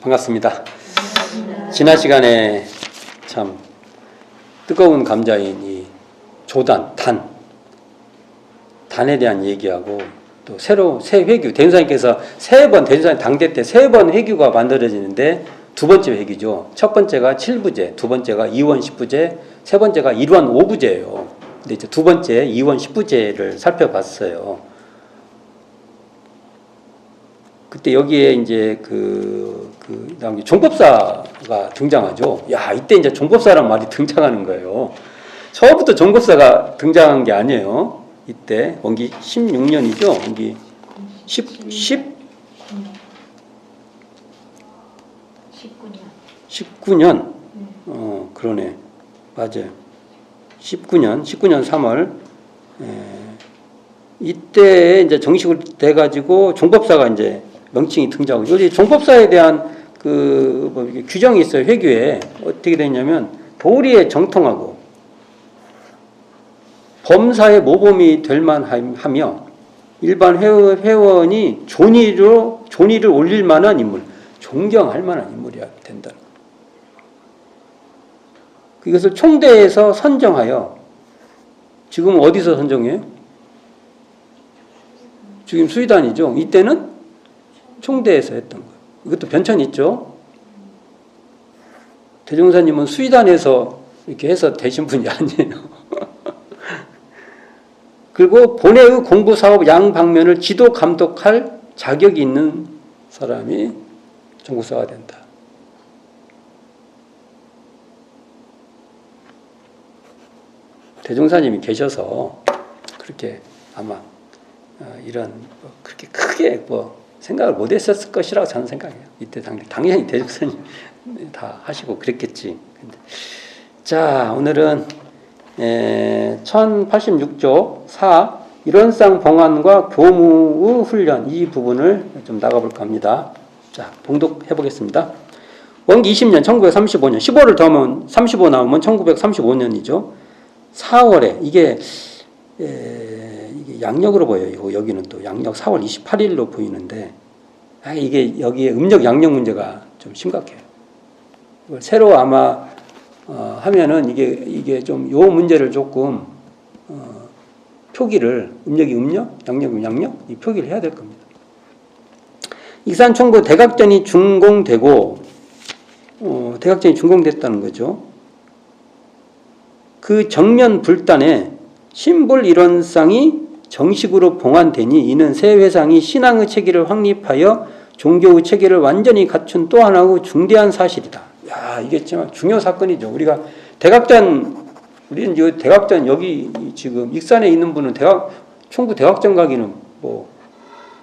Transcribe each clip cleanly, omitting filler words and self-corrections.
반갑습니다. 지난 시간에 참 뜨거운 감자인 이 조단, 단에 대한 얘기하고 또 새 회규, 대준사님께서 대준사님 당대 때 3번 회규가 만들어지는데 두 번째 회규죠. 첫 번째가 7부제, 두 번째가 2원 10부제, 세 번째가 1원 5부제예요. 근데 이제 두 번째 2원 10부제를 살펴봤어요. 그때 여기에 이제 다음에 종법사가 등장하죠. 야, 이때 이제 종법사란 말이 등장하는 거예요. 처음부터 종법사가 등장한 게 아니에요. 이때 원기 16년이죠. 원기 19년. 그러네. 맞아요. 19년 3월. 이때 이제 정식으로 돼가지고 종법사가 이제 명칭이 등장하고, 여기 종법사에 대한 규정이 있어요. 회규에 어떻게 되냐면 도리에 정통하고 범사의 모범이 될 만하며 일반 회원이 존의를 올릴 만한 인물, 존경할 만한 인물이어야 된다. 이것을 총대에서 선정하여, 지금 어디서 선정해요? 지금 수의단이죠. 이때는 총대에서 했던 거예요. 이것도 변천이 있죠. 대종사님은 수의단에서 이렇게 해서 되신 분이 아니에요. 그리고 본회의 공부 사업 양방면을 지도 감독할 자격이 있는 사람이 종국사가 된다. 대종사님이 계셔서 그렇게 아마 이런 그렇게 크게 생각을 못했었을 것이라고 저는 생각해요. 이때 당연히 대종사님 다 하시고 그랬겠지. 자, 오늘은 1086조 4 일원상 봉안과 교무의 훈련, 이 부분을 좀 나가볼까 합니다. 자, 봉독해 보겠습니다. 원기 20년 1935년 15를 더하면 35 나오면 1935년이죠. 4월에 이게 양력으로 보여요. 여기는 또 양력 4월 28일로 보이는데, 이게 여기에 음력 양력 문제가 좀 심각해요. 이걸 새로 아마 하면은 이게 좀 요 문제를 조금 표기를, 음력이 음력, 양력이 양력, 이 표기를 해야 될 겁니다. 익산총부 대각전이 준공되고, 대각전이 준공됐다는 거죠. 그 정면 불단에 신불 일원상이 정식으로 봉안되니 이는 새 회상이 신앙의 체계를 확립하여 종교의 체계를 완전히 갖춘 또 하나의 중대한 사실이다. 야, 이게 정말 중요 사건이죠. 우리는 이 대각전, 여기 지금 익산에 있는 분은 총부 대각전 가기는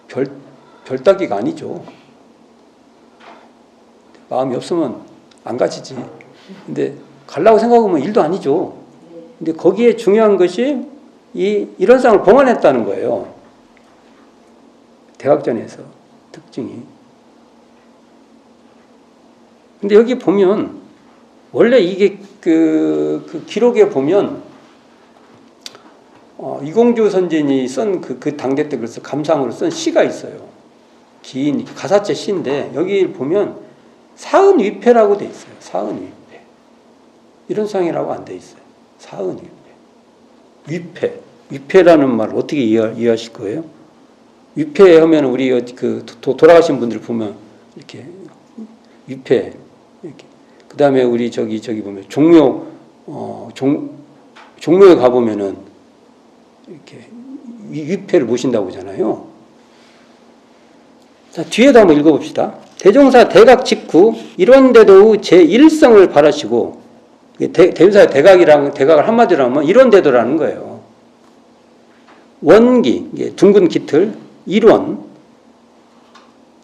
별 따기가 아니죠. 마음이 없으면 안 가지지. 근데 가려고 생각하면 일도 아니죠. 근데 거기에 중요한 것이 이 일원상을 봉안했다는 거예요. 대각전에서 특징이. 근데 여기 보면 원래 이게 그 기록에 보면 이공주 선진이 쓴 그 당대 때 그래서 감상으로 쓴 시가 있어요. 긴 가사체 시인데 여기 보면 사은위패라고 돼 있어요. 사은위패. 일원상이라고 안 돼 있어요. 사은위패. 위패라는 말을 어떻게 이해하실 거예요? 위패하면 우리 돌아가신 분들 보면 이렇게 위패, 이렇게. 그 다음에 우리 저기 보면 종묘에 가보면은 이렇게 위패를 모신다고 하잖아요. 자, 뒤에도 한번 읽어봅시다. 대종사 대각 직후 일원대도의 제1성을 바라시고, 대종사의 대각을 한마디로 하면 일원대도라는 거예요. 원기, 둥근 깃털, 일원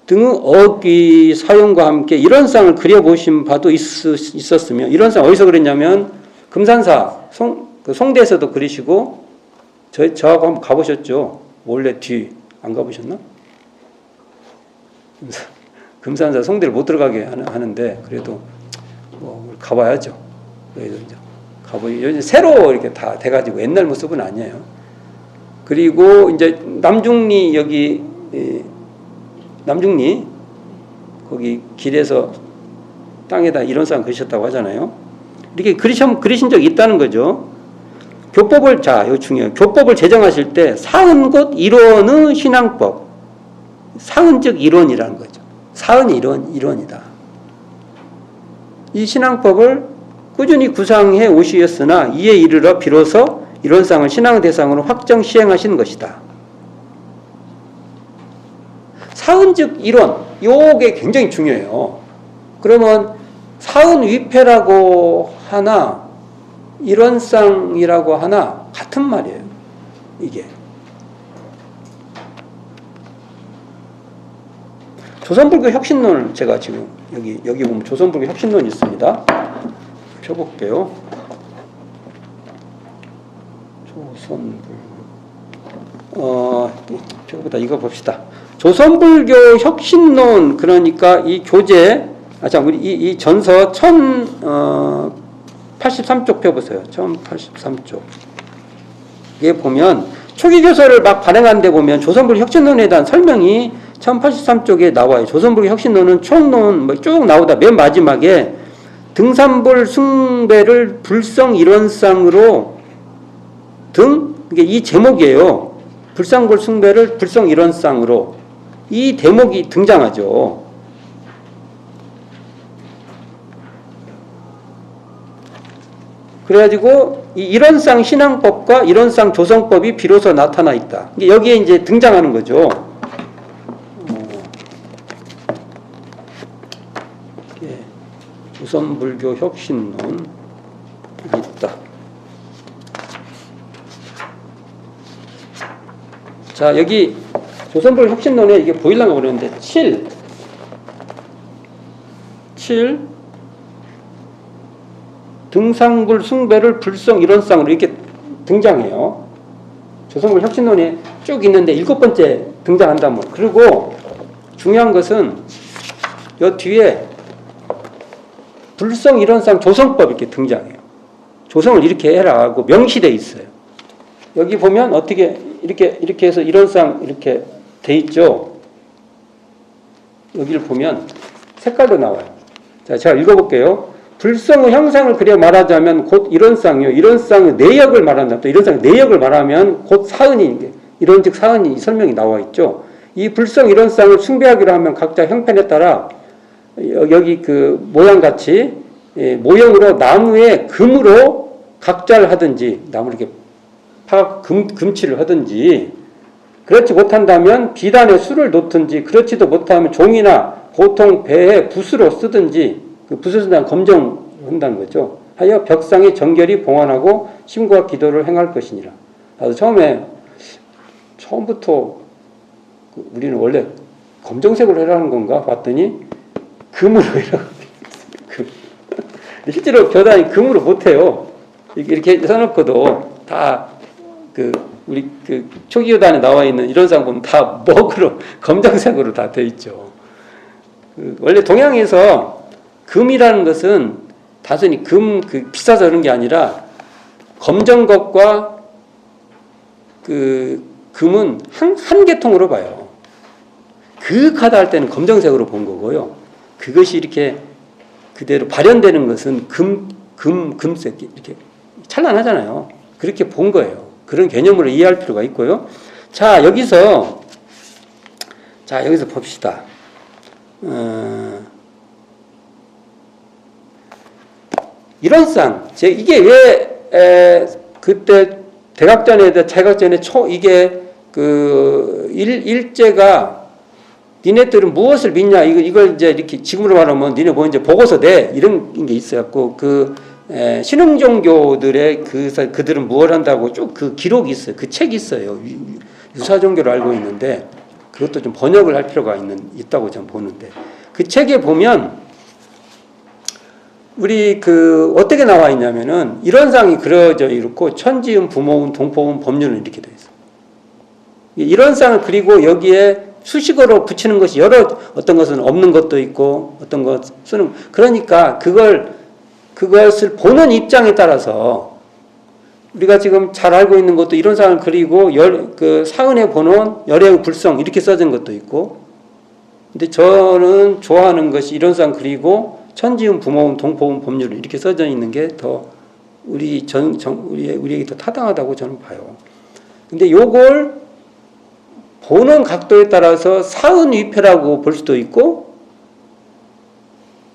등의 어귀 사용과 함께 일원상을 그려보신 바도 있었으며, 일원상 어디서 그랬냐면 금산사 송대에서도 그리시고, 저하고 한번 가보셨죠? 원래 뒤 안 가보셨나? 금산사 송대를 못 들어가게 하는데 그래도 가봐야죠. 그래도 이제 가보니 새로 이렇게 다 돼가지고 옛날 모습은 아니에요. 그리고 이제 남중리 거기 길에서 땅에다 이런 상 그리셨다고 하잖아요. 이렇게 그리신 적이 있다는 거죠. 교법을, 자, 이거 중요해요. 교법을 제정하실 때 사은 곧 이론의 신앙법. 사은 즉 이론이라는 거죠. 사은이 이론이다. 이 신앙법을 꾸준히 구상해 오시었으나 이에 이르러 비로소 이론상을 신앙 대상으로 확정 시행하신 것이다. 사은 즉 이론, 요게 굉장히 중요해요. 그러면 사은 위패라고 하나 이론상이라고 하나 같은 말이에요. 이게 조선불교 혁신론을 제가 지금 여기 보면 조선불교 혁신론이 있습니다. 펴볼게요. 조선불교 이거 봅시다. 조선불교 혁신론, 그러니까 이 교재, 우리 이 전서 1083쪽 펴보세요. 1083쪽. 이게 보면 초기 교서를 막 발행한 데 보면 조선불교 혁신론에 대한 설명이 1083쪽에 나와요. 조선불교 혁신론은 총론 쭉 나오다 맨 마지막에 등산불 숭배를 불성 이론상으로 이게 이 제목이에요. 불상불 숭배를 불성 이론상으로 이 대목이 등장하죠. 그래가지고 이 이론상 신앙법과 이론상 조성법이 비로소 나타나 있다. 여기에 이제 등장하는 거죠. 조선불교 혁신론 있다. 자, 여기 조선불교 혁신론에 이게 보일란가 모르는데 7 등상불 숭배를 불성 이론상으로 이렇게 등장해요. 조선불교 혁신론에 쭉 있는데 7번째 등장한다면, 그리고 중요한 것은 이 뒤에 불성 이론상 조성법 이렇게 등장해요. 조성을 이렇게 해라 하고 명시되어 있어요. 여기 보면 어떻게 이렇게 해서 이론상 이렇게 돼 있죠. 여기를 보면 색깔도 나와요. 자, 제가 읽어볼게요. 불성의 형상을 그려 말하자면 곧 이론상이요. 이론상의 내역을 말한다. 또 이론상의 내역을 말하면 곧 사은이, 이론즉 사은이 설명이 나와 있죠. 이 불성 이론상을 숭배하기로 하면 각자 형편에 따라 여기 그 모양같이 모형으로 나무에 금으로 각자를 하든지, 나무를 이렇게 금칠을 하든지, 그렇지 못한다면 비단에 술을 놓든지, 그렇지도 못하면 종이나 보통 배에 붓으로 쓰든지, 그 붓을 쓴다는 검정을 한다는 거죠. 하여 벽상에 정결히 봉헌하고 심과 기도를 행할 것이니라. 나도 처음부터 우리는 원래 검정색으로 해라는 건가 봤더니 금으로 해라고. 실제로 교단이 금으로 못해요. 이렇게 써놓고도 다 우리 초기 교단에 나와 있는 이론상 보면 다 먹으로 검정색으로 다 돼 있죠. 원래 동양에서 금이라는 것은 단순히 비싸서 그런 게 아니라 검정 것과 금은 한 계통으로 봐요. 그윽하다 할 때는 검정색으로 본 거고요. 그것이 이렇게 그대로 발현되는 것은 금색 이렇게 찬란하잖아요. 그렇게 본 거예요. 그런 개념으로 이해할 필요가 있고요. 자, 여기서 봅시다. 이론상, 이게 왜 그때 대각전에 자각전에 이게 일제가 니네들은 무엇을 믿냐, 이걸 이제 이렇게 지금으로 말하면 니네 뭐 이제 보고서 내, 이런 게 있어갖고 신흥종교들의 그들은 무엇 한다고 쭉 그 기록이 있어요. 그 책이 있어요. 유사종교를 알고 있는데 그것도 좀 번역을 할 필요가 있다고 저는 보는데, 그 책에 보면 우리 어떻게 나와 있냐면은 이론상이 그려져 있고 천지은, 부모은, 동포은, 법률은 이렇게 되어 있어요. 이론상을 그리고 여기에 수식어로 붙이는 것이 어떤 것은 없는 것도 있고 어떤 것 쓰는, 그러니까 그것을 보는 입장에 따라서 우리가 지금 잘 알고 있는 것도 이론상을 그리고 사은의 번호는 열애의 불성 이렇게 써진 것도 있고, 근데 저는 좋아하는 것이 이런 상 그리고 천지음, 부모음, 동포음, 법률 이렇게 써져 있는 게 더 우리에게 더 타당하다고 저는 봐요. 근데 요걸 보는 각도에 따라서 사은 위패라고 볼 수도 있고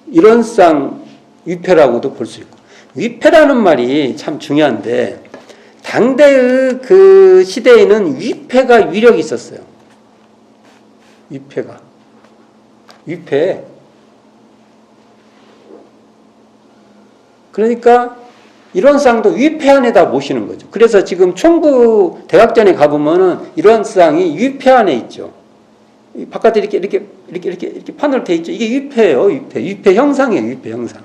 이런 상 위패라고도 볼 수 있고 위패라는 말이 참 중요한데 당대의 그 시대에는 위패가 위력이 있었어요. 위패. 그러니까 이런 쌍도 위패 안에다 모시는 거죠. 그래서 지금 총부 대각전에 가보면은 이런 쌍이 위패 안에 있죠. 바깥에 이렇게 판으로 돼 있죠. 이게 위패예요. 위패 형상이에요. 위패 형상.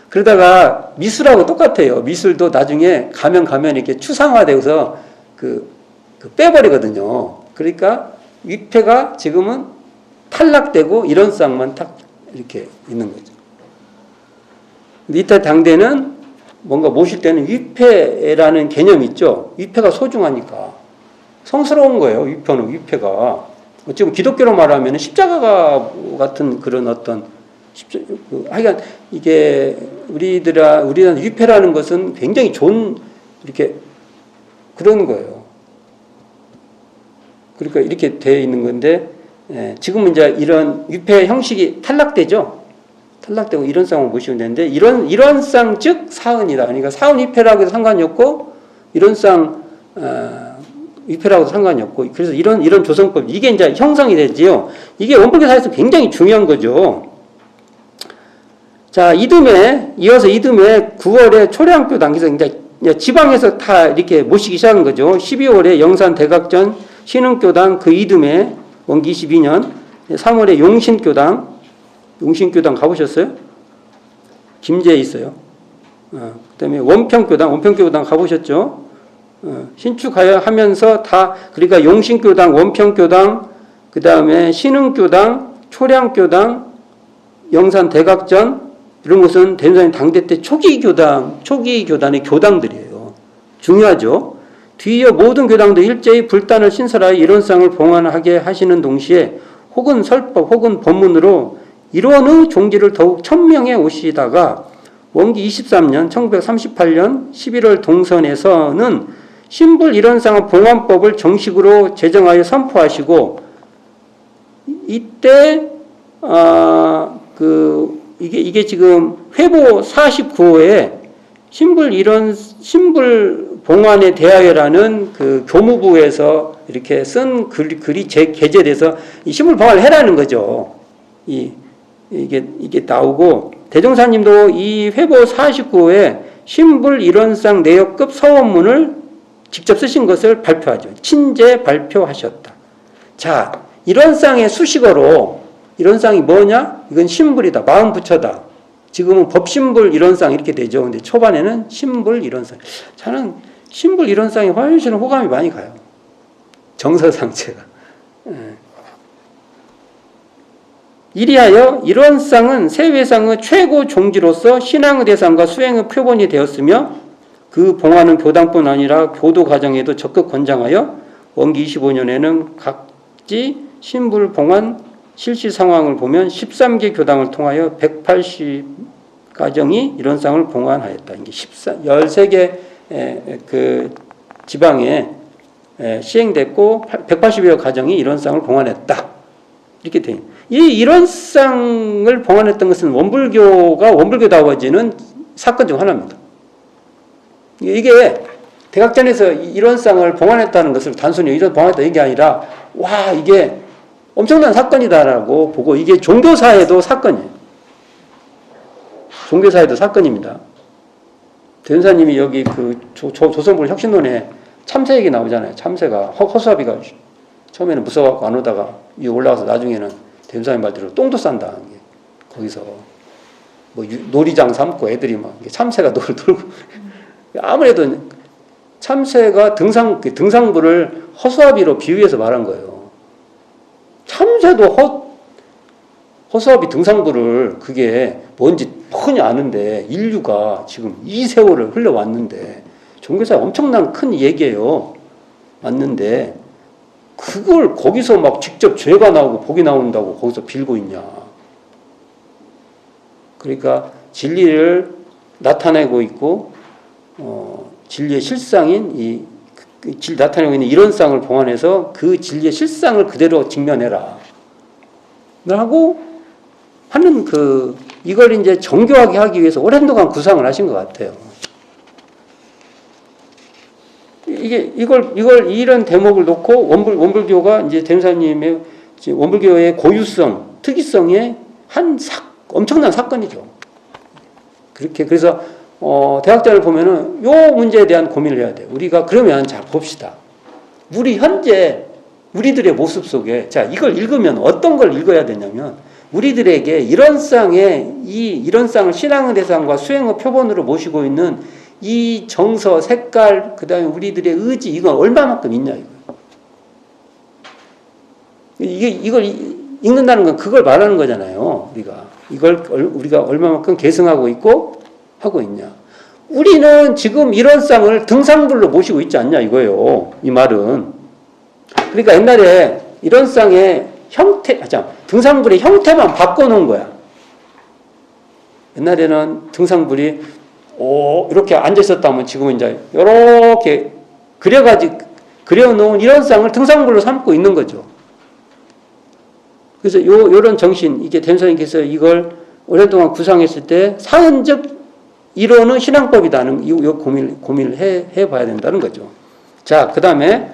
그러다가 미술하고 똑같아요. 미술도 나중에 가면 이렇게 추상화되어서 그 빼버리거든요. 그러니까 위패가 지금은 탈락되고 이런 쌍만 딱 이렇게 있는 거죠. 이때 당대는 뭔가 모실 때는 위패라는 개념이 있죠. 위패가 소중하니까. 성스러운 거예요. 위패가. 지금 기독교로 말하면 십자가 같은 그런 어떤 하여간 이게 우리는 위패라는 것은 굉장히 좋은 이렇게 그런 거예요. 그러니까 이렇게 되어 있는 건데 지금은 이제 이런 위패 형식이 탈락되죠. 탈락되고 이런 쌍을 모시면 되는데 이런 쌍 즉 사은이다. 그러니까 사은 위패라고 해도 상관이 없고 이런 쌍 위패라고 상관이 없고 그래서 이런 조성법 이게 이제 형성이 되지요. 이게 원불교사에서 굉장히 중요한 거죠. 자 이어서 이듬해 9월에 초량교당 그래서 이제 지방에서 다 이렇게 모시기 시작한 거죠. 12월에 영산 대각전 신흥교당 그 이듬해 원기 22년 3월에 용신교당 가보셨어요? 김제에 있어요. 그다음에 원평교당 가보셨죠? 신축하면서 다 그러니까 용신교당, 원평교당, 그다음에 신흥교당, 초량교당, 영산 대각전 이런 것은 대전사님 당대 때 초기 교단의 교당들이에요. 중요하죠. 뒤이어 모든 교당도 일제히 불단을 신설하여 이런 쌍을 봉안하게 하시는 동시에 혹은 설법 혹은 법문으로 이론의 종지를 더욱 천명해 오시다가 원기 23년 1938년 11월 동선에서는 신불 이론상의 봉안법을 정식으로 제정하여 선포하시고 이때 이게 지금 회보 49호에 신불 봉안에 대하여라는 그 교무부에서 이렇게 쓴 글이 게재돼서 이 신불 봉안을 해라는 거죠. 이게 나오고 대종사님도 이 회보 49호에 신불 이론상 내역급 서원문을 직접 쓰신 것을 발표하죠. 친제 발표하셨다. 자, 이론상의 수식어로 이론상이 뭐냐? 이건 신불이다. 마음부처다. 지금은 법신불 이론상 이렇게 되죠. 근데 초반에는 신불 이론상. 저는 신불 이론상이 훨씬 호감이 많이 가요. 정서상체가. 이리하여 이론상은 세회상의 최고 종지로서 신앙의 대상과 수행의 표본이 되었으며 그 봉안은 교당뿐 아니라 교도 과정에도 적극 권장하여 원기 25년에는 각지 신불 봉안 실시 상황을 보면 13개 교당을 통하여 180가정이 이런 쌍을 봉안하였다. 이게 13개 그 지방에 시행됐고 180여 가정이 이런 쌍을 봉안했다. 이렇게 돼. 이런 쌍을 봉안했던 것은 원불교다워지는 사건 중 하나입니다. 이게 대각전에서 이런 쌍을 봉안했다는 것을 단순히 이런 봉안했다 이게 아니라 와 이게 엄청난 사건이다라고 보고 이게 종교사에도 사건이에요. 종교사에도 사건입니다. 대전사님이 여기 그 조선불 혁신론에 참새 얘기 나오잖아요. 참새가 허수아비가 처음에는 무서워갖고 안 오다가 위에 올라가서 나중에는 대전사님 말대로 똥도 싼다. 거기서 뭐 놀이장 삼고 애들이 막 참새가 놀고 아무래도 참새가 등상부를 허수아비로 비유해서 말한 거예요. 참새도 허수아비 등상부를 그게 뭔지 뻔히 아는데 인류가 지금 이 세월을 흘러왔는데 종교사에 엄청난 큰 얘기예요. 맞는데 그 그걸 거기서 막 직접 죄가 나오고 복이 나온다고 거기서 빌고 있냐. 그러니까 진리를 나타내고 있고 진리의 실상인 나타내고 있는 이론상을 봉안해서 그 진리의 실상을 그대로 직면해라. 라고 하는 이걸 이제 정교하게 하기 위해서 오랜 동안 구상을 하신 것 같아요. 이런 대목을 놓고 원불교가 이제 대무사님의 원불교의 고유성, 특이성의 엄청난 사건이죠. 그래서 대학자를 보면은 요 문제에 대한 고민을 해야 돼요. 우리가 그러면 자 봅시다. 우리 현재 우리들의 모습 속에 자 이걸 읽으면 어떤 걸 읽어야 되냐면 우리들에게 이런상을 신앙의 대상과 수행의 표본으로 모시고 있는 이 정서, 색깔, 그 다음에 우리들의 의지 이건 얼마만큼 있냐 이걸 읽는다는 건 그걸 말하는 거잖아요. 우리가 얼마만큼 계승하고 있고 하고 있냐. 우리는 지금 이런상을 등상불로 모시고 있지 않냐 이거예요. 이 말은. 그러니까 옛날에 이런상의 등상불의 형태만 바꿔놓은 거야. 옛날에는 등상불이 이렇게 앉아있었다면 지금은 이제 이렇게 그려놓은 이런상을 등상불로 삼고 있는 거죠. 그래서 요런 정신, 이게 대무사님께서 이걸 오랫동안 구상했을 때 사은적 이론은 신앙법이다는 요 고민을 해봐야 된다는 거죠. 자, 그 다음에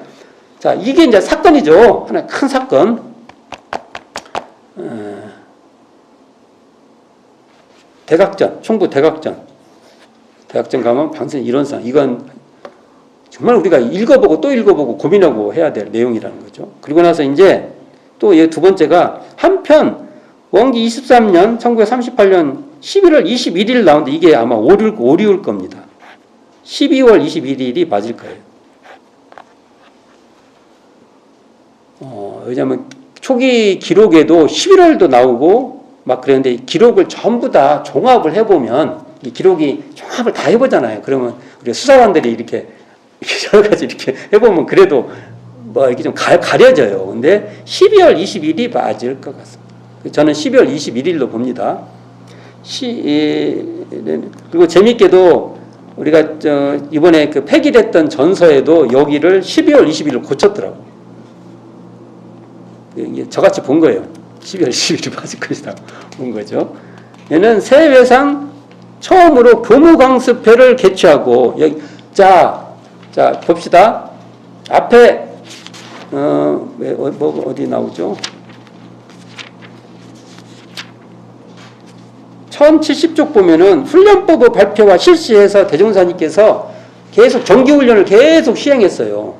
자 이게 이제 사건이죠. 하나 큰 사건. 대각전, 총부 대각전 가면 방생 이론상 이건 정말 우리가 읽어보고 또 읽어보고 고민하고 해야 될 내용이라는 거죠. 그리고 나서 이제 또 두 번째가 한편 원기 23년 1938년 11월 21일 나오는데 이게 아마 오류일 겁니다. 12월 21일이 맞을 거예요. 왜냐하면 초기 기록에도 11월도 나오고 막 그랬는데 기록을 전부 다 종합을 해보면 이 기록이 종합을 다 해보잖아요. 그러면 우리 수사관들이 이렇게 여러 가지 이렇게 해보면 그래도 뭐 이렇게 좀 가려져요. 근데 12월 20일이 맞을 것 같습니다. 저는 12월 21일로 봅니다. 그리고 재밌게도 우리가 이번에 폐기됐던 전서에도 여기를 12월 20일로 고쳤더라고요. 저같이 본 거예요. 12월 10일이 맞을 것이다. 본 거죠. 얘는 세회상 처음으로 교무강습회를 개최하고, 자, 봅시다. 앞에, 어디 나오죠? 1070쪽 보면은 훈련법의 발표와 실시해서 대종사님께서 계속 정기훈련을 계속 시행했어요.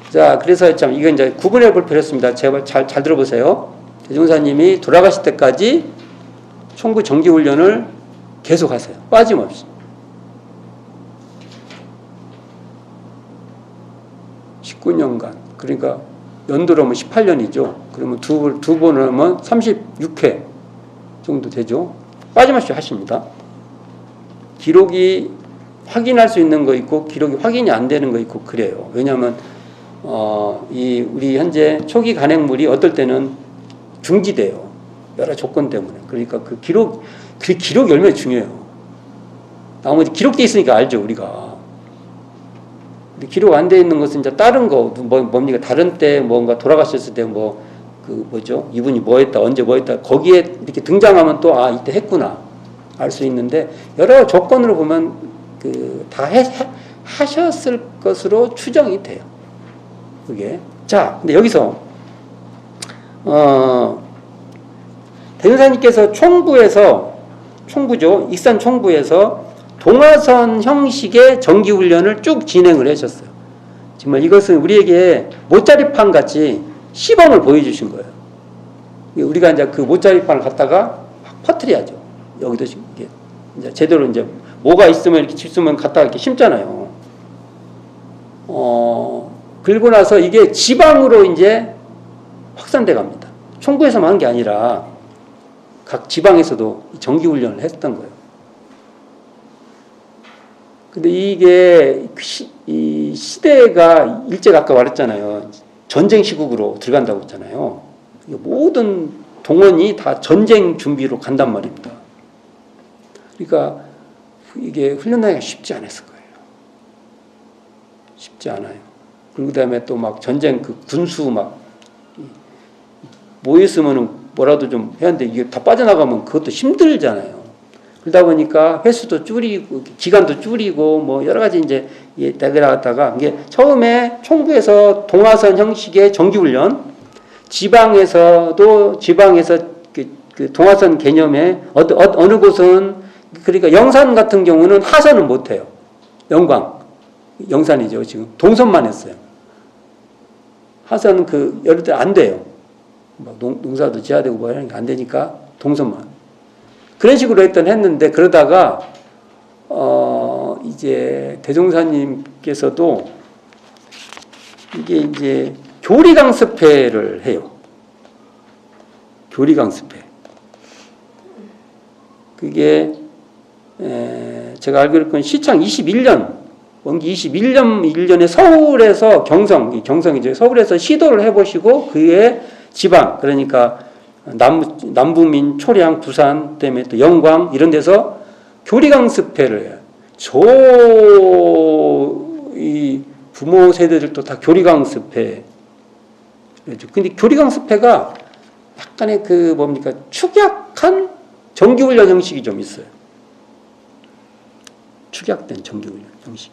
자, 그래서 참, 이거 이제 구분해 볼 필요 있습니다. 제발 잘 들어보세요. 대종사님이 돌아가실 때까지 총부 정기훈련을 계속 하세요. 빠짐없이. 19년간. 그러니까 연도로 하면 18년이죠. 그러면 두 번을 하면 36회 정도 되죠. 빠짐없이 하십니다. 기록이 확인할 수 있는 거 있고 기록이 확인이 안 되는 거 있고 그래요. 왜냐하면 우리 현재 초기 간행물이 어떨 때는 중지돼요. 여러 조건 때문에. 그러니까 그 기록이 얼마나 중요해요. 나머지 기록돼 있으니까 알죠, 우리가. 기록 안 돼 있는 것은 이제 다른 거, 뭡니까? 다른 때 뭔가 돌아가셨을 때 뭐죠? 이분이 뭐 했다, 언제 뭐 했다. 거기에 이렇게 등장하면 또, 이때 했구나. 알 수 있는데, 여러 조건으로 보면 다 하셨을 것으로 추정이 돼요. 그게. 자, 근데 여기서, 대종사님께서 총부죠. 익산 총부에서 동화선 형식의 정기훈련을 쭉 진행을 하셨어요. 정말 이것은 우리에게 모짜리판 같이 시범을 보여주신 거예요. 우리가 이제 그 모짜리판을 갖다가 퍼뜨려야죠. 여기도 이게 이제 제대로 이제 뭐가 있으면 이렇게 있으면 갖다가 이렇게 심잖아요. 그리고 나서 이게 지방으로 이제 확산돼 갑니다. 총부에서만 한 게 아니라 각 지방에서도 정기훈련을 했던 거예요. 근데 이게 이 시대가 일제가 아까 말했잖아요. 전쟁 시국으로 들어간다고 했잖아요. 모든 동원이 다 전쟁 준비로 간단 말입니다. 그러니까 이게 훈련하기가 쉽지 않았을 거예요. 쉽지 않아요. 그리고 그다음에 또 막 전쟁 그 군수 막 모였으면은 뭐라도 좀 해야 하는데 이게 다 빠져나가면 그것도 힘들잖아요. 그러다 보니까 횟수도 줄이고 기간도 줄이고 뭐 여러 가지 이제 나갔다가 이게 처음에 총부에서 동화선 형식의 정기훈련, 지방에서 그 동화선 개념에 어느 곳은 그러니까 영산 같은 경우는 하선은 못 해요. 영산이죠 지금 동선만 했어요. 하선은 그 여러 때 안 돼요. 뭐 농사도 지어야 되고 뭐 이런 게 안 되니까 동선만. 그런 식으로 했는데 그러다가 이제 대종사님께서도 이게 이제 교리강습회를 해요. 교리강습회. 그게 제가 알기로는 시창 21년 원기 21년에 서울에서 경성이죠. 서울에서 시도를 해보시고 그에 지방 그러니까 남부민, 초량, 부산 때문에 또 영광 이런 데서 교리강습회를 해요. 이 부모 세대들도 다 교리강습회. 근데 교리강습회가 약간의 그 뭡니까 축약한 정기훈련 형식이 좀 있어요. 축약된 정기훈련 형식.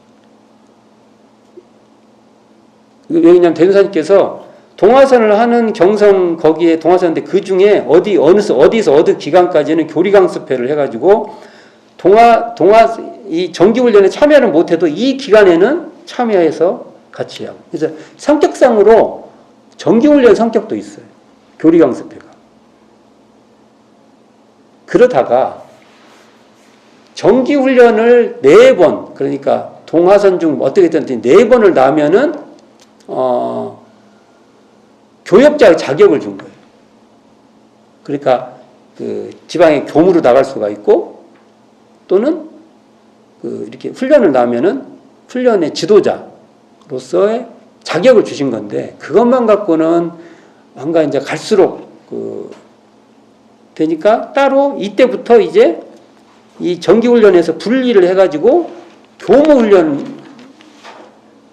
왜냐하면 대전사님께서 동화선을 하는 경성 거기에 동화선인데 그 중에 어디서 어느 기간까지는 교리강습회를 해가지고 이 정기훈련에 참여를 못해도 이 기간에는 참여해서 같이 하고 그래서 성격상으로 정기훈련 성격도 있어요. 교리강습회가. 그러다가 정기훈련을 4번 그러니까 동화선 중 어떻게 됐든 4번을 나면은 교역자 자격을 준 거예요. 그러니까 그 지방에 교무로 나갈 수가 있고 또는 그 이렇게 훈련을 나면은 훈련의 지도자로서의 자격을 주신 건데 그것만 갖고는 뭔가 이제 갈수록 되니까 따로 이때부터 이제 이 정기훈련에서 분리를 해가지고 교무훈련을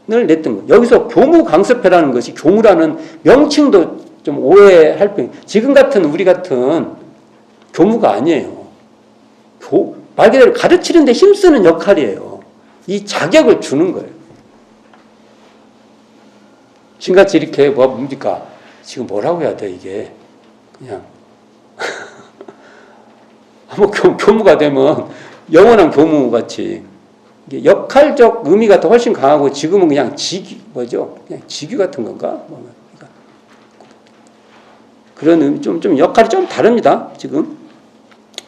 냈던 거예요. 여기서 교무강습회라는 것이 교무라는 명칭도 좀 오해할 뿐. 지금 같은 우리 같은 교무가 아니에요. 말 그대로 가르치는 데 힘쓰는 역할이에요. 이 자격을 주는 거예요. 지금같이 이렇게 뭡니까? 지금 뭐라고 해야 돼 이게 그냥 한번 교무가 되면 영원한 교무같이 역할적 의미가 더 훨씬 강하고 지금은 그냥 그냥 직위 같은 건가? 그런 의미, 좀 역할이 좀 다릅니다. 지금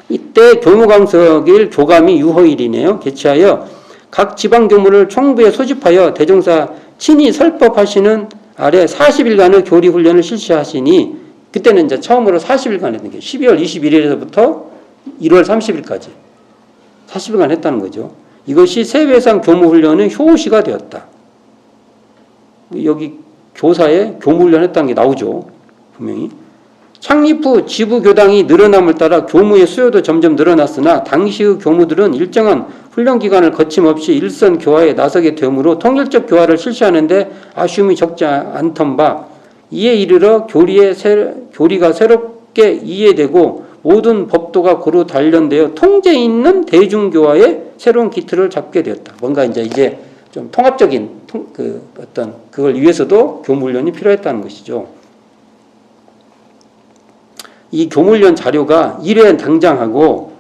이때 교무강석일 교감이 유호일이네요. 개최하여 각 지방교무를 총부에 소집하여 대종사 친히 설법하시는 아래 40일간의 교리훈련을 실시하시니 그때는 이제 처음으로 40일간 했던 게 12월 21일에서부터 1월 30일까지 40일간 했다는 거죠. 이것이 세배상 교무훈련의 효시가 되었다. 여기 교사에 교무훈련 했다는 게 나오죠. 분명히. 창립 후 지부교당이 늘어남을 따라 교무의 수요도 점점 늘어났으나 당시의 교무들은 일정한 훈련기간을 거침없이 일선 교화에 나서게 되므로 통일적 교화를 실시하는데 아쉬움이 적지 않던 바 이에 이르러 교리가 새롭게 이해되고 모든 법도가 고루 단련되어 통제 있는 대중교화의 새로운 기틀을 잡게 되었다. 뭔가 이제 좀 통합적인 그걸 위해서도 교무훈련이 필요했다는 것이죠. 이 교무훈련 자료가 1회 당장하고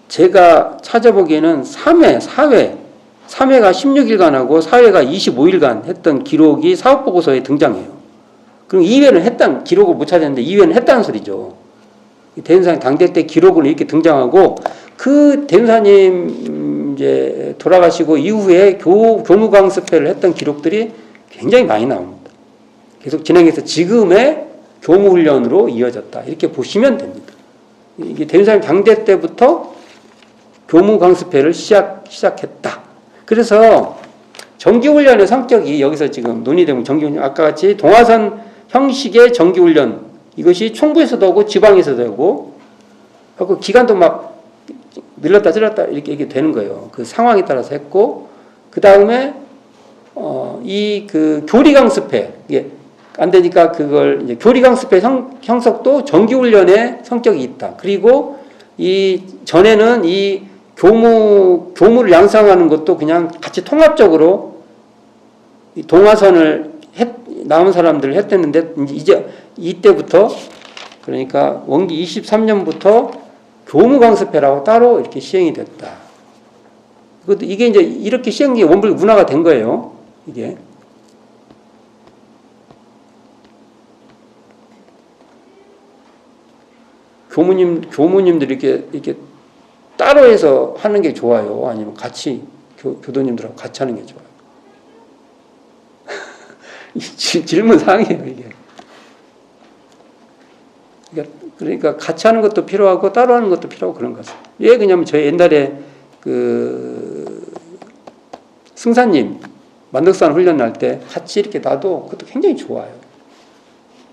제가 찾아보기에는 3회가 16일간하고 4회가 25일간 했던 기록이 사업보고서에 등장해요. 그럼 2회는 기록을 못 찾았는데 2회는 했다는 소리죠. 대전사님 당대 때 기록으로 이렇게 등장하고 그 대전사님 이제 돌아가시고 이후에 교무강습회를 했던 기록들이 굉장히 많이 나옵니다. 계속 진행해서 지금의 교무훈련으로 이어졌다. 이렇게 보시면 됩니다. 이게 대전사님 당대 때부터 교무강습회를 시작했다. 그래서 정기훈련의 성격이 여기서 지금 논의되면 정기훈련, 아까 같이 동아선 형식의 정기훈련, 이것이 총부에서도 하고 지방에서도 하고, 그 기간도 막 밀렸다 줄였다 이렇게 되는 거예요. 그 상황에 따라서 했고, 그 다음에, 이 그 교리강습회, 이게 안 되니까 그걸 이제 교리강습회 형성도 정기훈련의 성격이 있다. 그리고 이 전에는 이 교무를 양성하는 것도 그냥 같이 통합적으로 이 동화선을 남은 사람들을 했댔는데 이제 이때부터 그러니까 원기 23년부터 교무강습회라고 따로 이렇게 시행이 됐다. 이게 이제 이렇게 시행이 원불교 문화가 된 거예요. 이게. 교무님들이 이렇게 따로 해서 하는 게 좋아요? 아니면 같이, 교도님들하고 같이 하는 게 좋아요? 질문 사항이에요, 이게. 그러니까 같이 하는 것도 필요하고 따로 하는 것도 필요하고 그런 것 같아요. 왜 그러냐면 저희 옛날에 승사님 만덕산 훈련 날 때 같이 이렇게 놔도 그것도 굉장히 좋아요.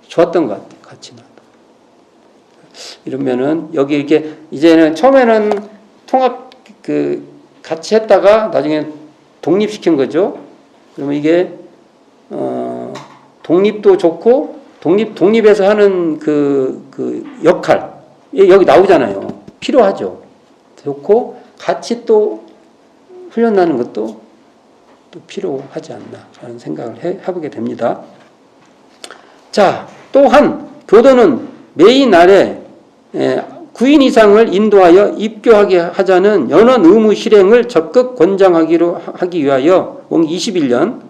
좋았던 것 같아요. 같이 놔도. 이러면은 여기 이렇게 이제는 처음에는 통합 같이 했다가 나중에 독립시킨 거죠. 그러면 이게 독립도 좋고 독립해서 하는 그 역할 여기 나오잖아요. 필요하죠. 좋고 같이 또 훈련하는 것도 또 필요하지 않나 하는 생각을 해보게 됩니다. 자, 또한 교도는 매일 날에 9인 이상을 인도하여 입교하게 하자는 연원 의무 실행을 적극 권장하기 위하여 원기 21년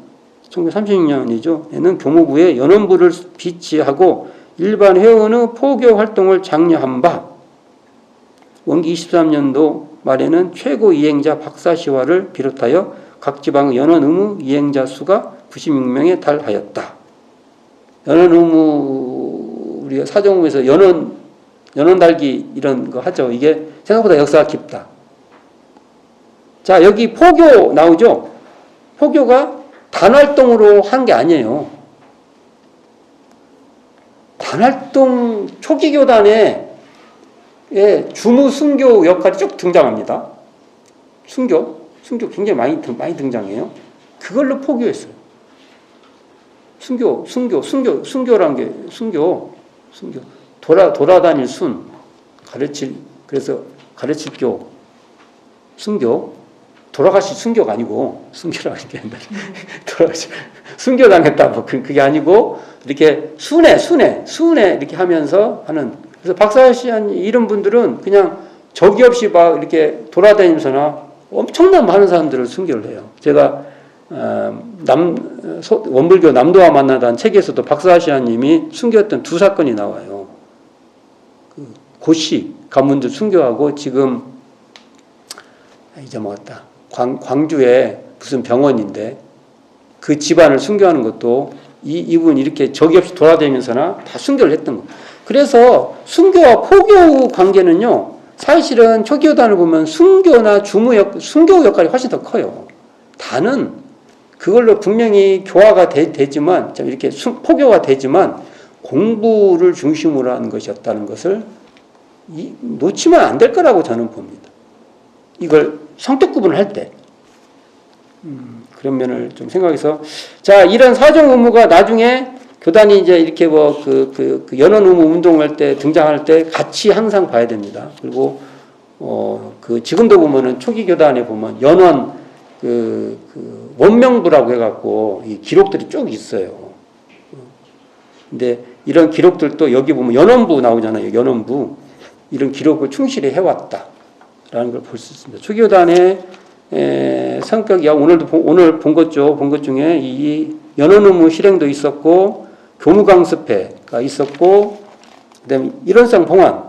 1936년이죠. 에는 교무부에 연원부를 비치하고 일반 회원의 포교 활동을 장려한 바 원기 23년도 말에는 최고 이행자 박사시화를 비롯하여 각 지방의 연원 의무 이행자 수가 96명에 달하였다. 연원 의무 우리가 사정의무에서 연원 달기 이런 거 하죠. 이게 생각보다 역사가 깊다. 자, 여기 포교 나오죠? 포교가 단활동으로 한 게 아니에요. 단활동 초기 교단에 주무 순교 역할이 쭉 등장합니다. 순교 굉장히 많이 등장해요. 그걸로 포교했어요. 순교란 게 순교. 돌아다닐 그래서 가르칠 교, 순교, 돌아가실 순교가 아니고, 순교라는 게 아니라, 순교당했다, 뭐, 그게 아니고, 이렇게 순회, 이렇게 하면서 하는, 그래서 박사시한 이런 분들은 그냥 적이 없이 막 이렇게 돌아다니면서나 엄청난 많은 사람들을 순교를 해요. 제가, 원불교 남도와 만나다는 책에서도 박사시아님이 순교했던 두 사건이 나와요. 고시 가문들 순교하고 지금 잊어먹었다. 광주에 무슨 병원인데 그 집안을 순교하는 것도 이분 이렇게 적이 없이 돌아다니면서나 다 순교를 했던 거. 그래서 순교와 포교 관계는요. 사실은 초기교단을 보면 순교 역할이 훨씬 더 커요. 다는 그걸로 분명히 교화가 되지만 이렇게 포교가 되지만 공부를 중심으로 하는 것이었다는 것을 놓치면 안 될 거라고 저는 봅니다. 이걸 성격 구분을 할 때. 그런 면을 좀 생각해서. 자, 이런 사정 의무가 나중에 교단이 이제 이렇게 연원 의무 운동할 때, 등장할 때 같이 항상 봐야 됩니다. 그리고, 지금도 보면은 초기 교단에 보면 연원, 원명부라고 해갖고 이 기록들이 쭉 있어요. 근데 이런 기록들도 여기 보면 연원부 나오잖아요. 연원부. 이런 기록을 충실히 해왔다라는 걸 볼 수 있습니다. 초기교단의 성격이 오늘 본 것 중에 이 연원 의무 실행도 있었고 교무강습회가 있었고 그다음에 일원상 봉안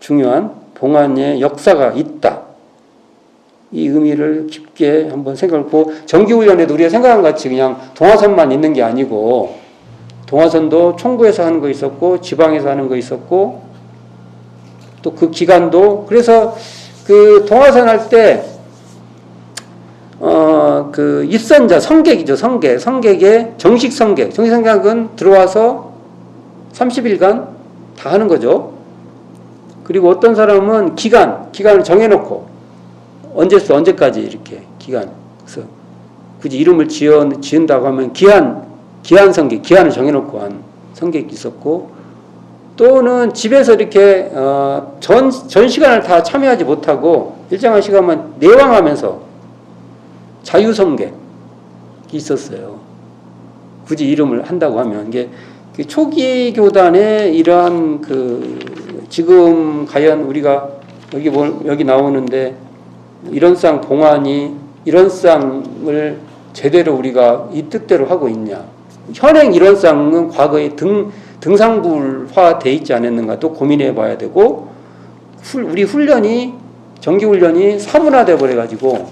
중요한 봉안의 역사가 있다. 이 의미를 깊게 한번 생각하고 정기훈련에도 우리가 생각한 것 같이 그냥 동화선만 있는 게 아니고 동화선도 총부에서 하는 거 있었고 지방에서 하는 거 있었고 또 그 기간도 그래서 그 동화선 할 때 그 입선자, 성객이죠. 성객의 정식 성객은 들어와서 30일간 다 하는 거죠. 그리고 어떤 사람은 기간을 정해놓고 언제까지 이렇게 기간. 그래서 굳이 이름을 지은다고 하면 기한 성객, 기한을 정해놓고 한 성객이 있었고, 또는 집에서 이렇게 전 시간을 다 참여하지 못하고 일정한 시간만 내왕하면서 자유성객이 있었어요. 굳이 이름을 한다고 하면 이게 초기 교단의 이러한 지금 과연 우리가 여기 나오는데 이런 상 봉안이 이런 상을 제대로 우리가 이 뜻대로 하고 있냐? 현행 이런 상은 과거에 등상불화돼 있지 않았는가 또 고민해 봐야 되고, 우리 정기 훈련이 사문화돼 버려 가지고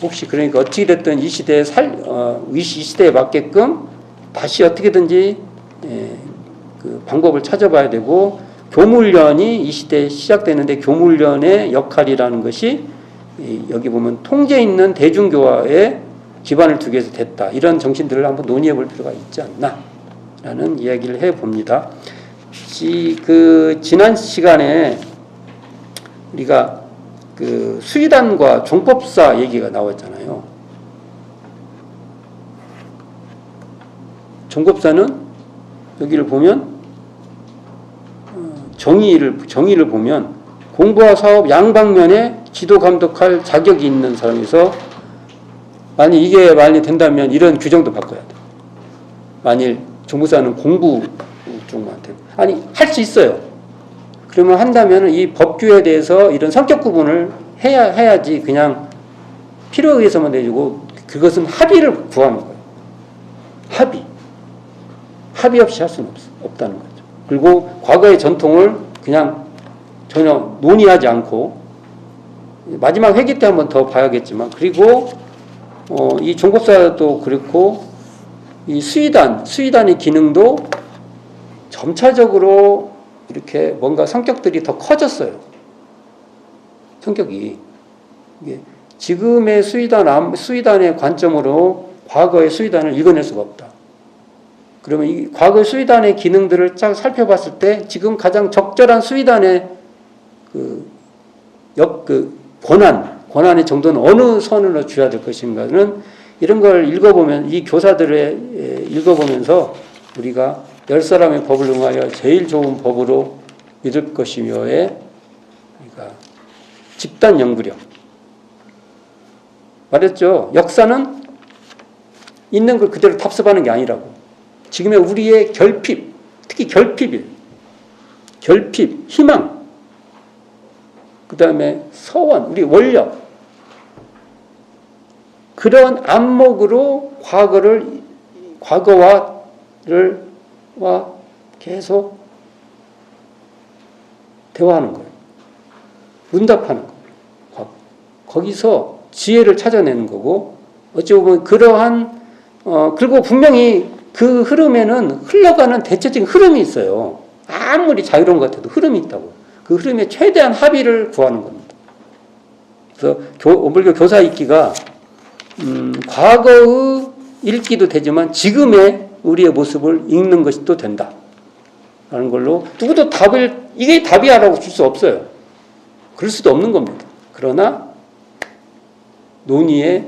혹시 그러니까 어떻게 됐든 이 시대에 맞게끔 다시 어떻게든지 그 방법을 찾아봐야 되고, 교무훈련이 이 시대에 시작되는데 교무훈련의 역할이라는 것이 여기 보면 통제 있는 대중교화에 기반을 두기 위해서 됐다. 이런 정신들을 한번 논의해 볼 필요가 있지 않나 라는 이야기를 해 봅니다. 지난 시간에 우리가 그 수의단과 종법사 얘기가 나왔잖아요. 종법사는 여기를 보면 정의를 보면 공부와 사업 양방면에 지도 감독할 자격이 있는 사람에서 이게 만약에 된다면 이런 규정도 바꿔야 돼. 만일 종법사는 공부 쪽만 되고 할 수 있어요. 그러면 한다면 이 법규에 대해서 이런 성격 구분을 해야지 그냥 필요에 의해서만 내주고, 그것은 합의를 구하는 거예요. 합의 없이 할 수는 없다는 거죠. 그리고 과거의 전통을 그냥 전혀 논의하지 않고 마지막 회기 때 한번 더 봐야겠지만, 그리고 이 종법사도 그렇고 이 수의단의 기능도 점차적으로 이렇게 뭔가 성격들이 더 커졌어요. 성격이 이게 지금의 수의단의 관점으로 과거의 수의단을 읽어낼 수가 없다. 그러면 이 과거의 수의단의 기능들을 쫙 살펴봤을 때 지금 가장 적절한 수의단의 권한의 정도는 어느 선으로 줘야 될 것인가는 이런 걸 읽어보면, 이 교사들의 읽어보면서 우리가 10사람의 법을 응하여 제일 좋은 법으로 믿을 것이며의 그러니까 집단 연구력. 말했죠. 역사는 있는 걸 그대로 답습하는 게 아니라고. 지금의 우리의 결핍, 특히 결핍, 희망, 그 다음에 서원, 우리 원력, 그런 안목으로 과거와 계속 대화하는 거예요. 문답하는 거예요. 거기서 지혜를 찾아내는 거고, 어찌 보면 그러한 그리고 분명히 그 흐름에는 흘러가는 대체적인 흐름이 있어요. 아무리 자유로운 것 같아도 흐름이 있다고. 그 흐름에 최대한 합의를 구하는 겁니다. 그래서 오불교 교사 읽기가 과거의 읽기도 되지만 지금의 우리의 모습을 읽는 것이 또 된다 라는 걸로, 누구도 이게 답이야라고 줄 수 없어요. 그럴 수도 없는 겁니다. 그러나 논의의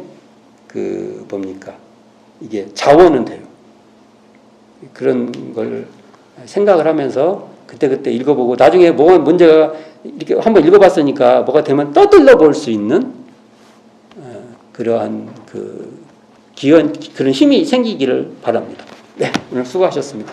이게 자원은 돼요. 그런 걸 생각을 하면서 그때 읽어보고, 나중에 뭐가 문제가 이렇게 한번 읽어봤으니까 뭐가 되면 떠들러 볼 수 있는 그러한 그런 힘이 생기기를 바랍니다. 네, 오늘 수고하셨습니다.